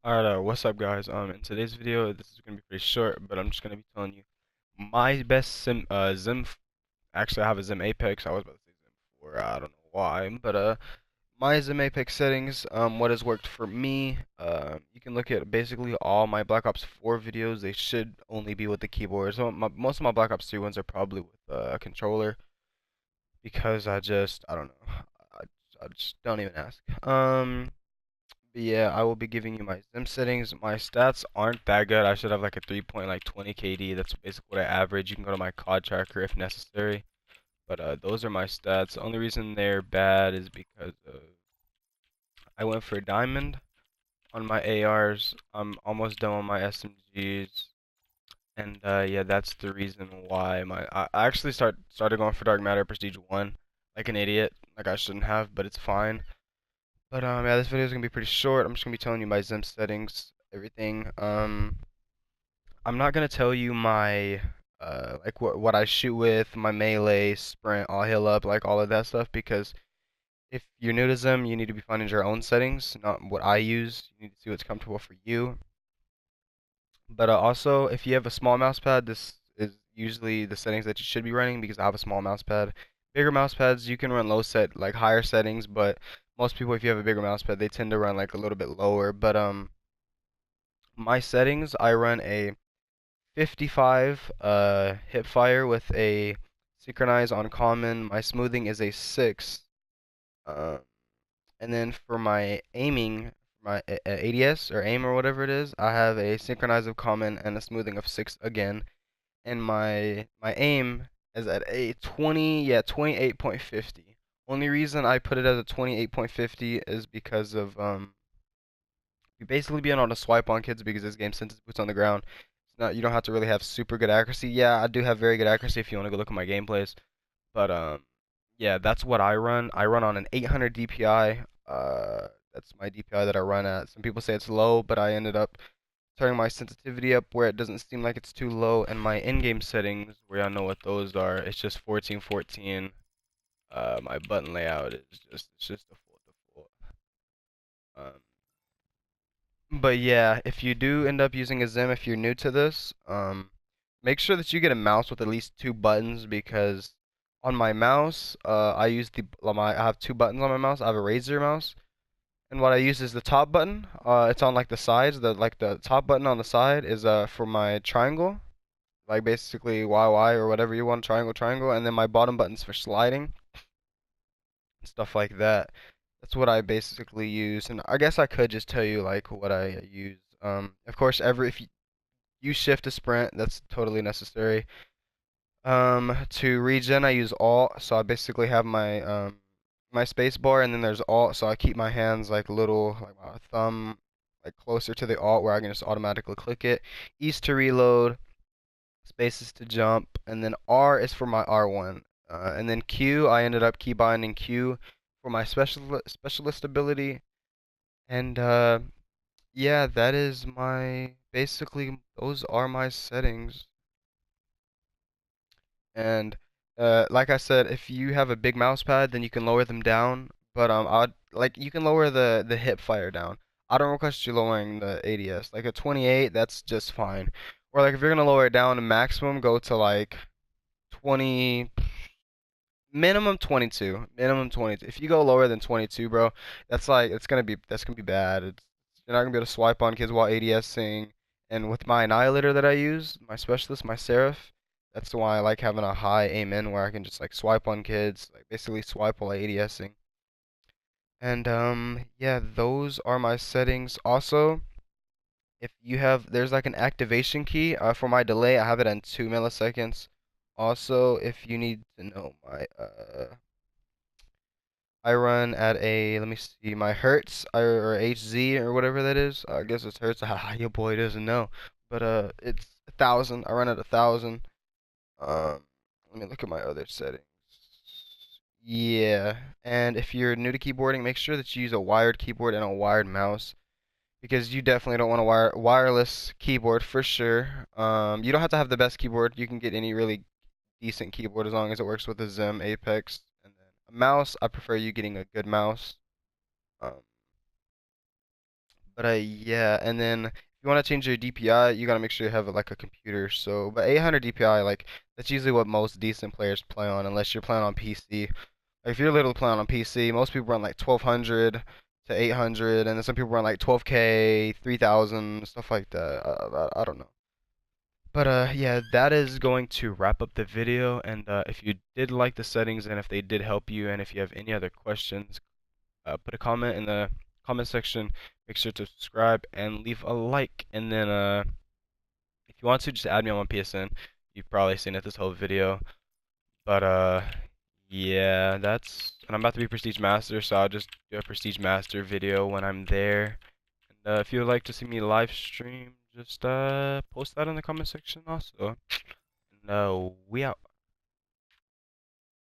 Alright, what's up guys? In today's video, this is gonna be pretty short, but I'm just gonna be telling you my best actually I have a Zim Apex. I was about to say Zim 4, I don't know why, but my Zim Apex settings, what has worked for me, you can look at basically all my Black Ops 4 videos. They should only be with the keyboard. So most of my Black Ops 3 ones are probably with a controller because I don't know. I, I just don't even ask. But yeah, I will be giving you my sim settings. My stats aren't that good. I should have like a 3.20 KD. That's basically what I average. You can go to my COD tracker if necessary. But those are my stats. The only reason they're bad is because I went for a diamond on my ARs. I'm almost done on my SMGs. And yeah, that's the reason why I actually started going for Dark Matter Prestige 1 like an idiot. Like I shouldn't have, but it's fine. But yeah, this video is gonna be pretty short. I'm just gonna be telling you my Zim settings, everything. I'm not gonna tell you my like what I shoot with, my melee, sprint, all heal up, like all of that stuff, because if you're new to Zim, you need to be finding your own settings, not what I use. You need to see what's comfortable for you. But also, if you have a small mouse pad, this is usually the settings that you should be running because I have a small mouse pad. Bigger mouse pads, you can run like higher settings, but most people, if you have a bigger mouse pad, they tend to run like a little bit lower. But my settings, I run a 55 hip fire with a synchronize on common. My smoothing is a 6. Uh, and then for my aiming, my ADS or aim or whatever it is, I have a synchronize of common and a smoothing of 6 again. And my aim is at a 28.50. Only reason I put it as a 28.50 is because of you basically being able to swipe on kids because this game, since it's boots on the ground, it's not, you don't have to really have super good accuracy. Yeah, I do have very good accuracy if you want to go look at my gameplays. But yeah, that's what I run. I run on an 800 DPI. That's my DPI that I run at. Some people say it's low, but I ended up turning my sensitivity up where it doesn't seem like it's too low, and my in-game settings, where I know what those are, it's just 1414. My button layout is just it's just default. Um, but yeah, if you do end up using a Zim, if you're new to this, make sure that you get a mouse with at least two buttons because on my mouse, I use I have two buttons on my mouse. I have a Razer mouse, and what I use is the top button. It's on like the sides. The top button on the side is for my triangle, like basically YY or whatever you want, triangle, triangle, and then my bottom button's for sliding and stuff like that. That's what I basically use, and I guess I could just tell you like what I use. Of course, if you use shift to sprint, that's totally necessary. To regen, I use alt, so I basically have my space bar, and then there's alt, so I keep my hands like little, like my thumb, like closer to the alt where I can just automatically click it. East to reload, space is to jump, and then R is for my R1. And then Q, I ended up key binding Q for my specialist ability. And yeah, that is basically those are my settings. And like I said, if you have a big mouse pad, then you can lower them down. But I'd like you can lower the hip fire down. I don't request you lowering the ADS. Like a 28, that's just fine. Or like if you're gonna lower it down to maximum, go to like 20, minimum 22, minimum 22. If you go lower than 22, bro, that's gonna be bad. You're not gonna be able to swipe on kids while ADSing. And with my annihilator that I use, my specialist, my Seraph, that's why I like having a high aim in where I can just like swipe on kids, like basically swipe while ADSing. And yeah, those are my settings. Also, if you have there's like an activation key for my delay, I have it in 2 milliseconds. Also, if you need to know my I run at let me see, my Hertz or HZ or whatever that is. I guess it's Hertz. Your boy doesn't know, but it's 1,000. I run at 1,000. Let me look at my other settings. Yeah, and if you're new to keyboarding, make sure that you use a wired keyboard and a wired mouse because you definitely don't want a wireless keyboard for sure. You don't have to have the best keyboard. You can get any really decent keyboard as long as it works with the Zim Apex. And then a mouse, I prefer you getting a good mouse. Um, But yeah, and then if you want to change your DPI, you gotta make sure you have like a computer. So, but 800 DPI, like that's usually what most decent players play on, unless you're playing on PC. Like, if you're literally playing on PC, most people run like 1200 to 800, and then some people run like 12K, 3000, stuff like that. I don't know. But yeah, that is going to wrap up the video. And if you did like the settings and if they did help you, and if you have any other questions, put a comment in the comment section. Make sure to subscribe and leave a like. And then if you want to, just add me on my PSN. You've probably seen it this whole video. But yeah, and I'm about to be Prestige Master, so I'll just do a Prestige Master video when I'm there. And if you would like to see me live stream, just post that in the comment section also. And we out.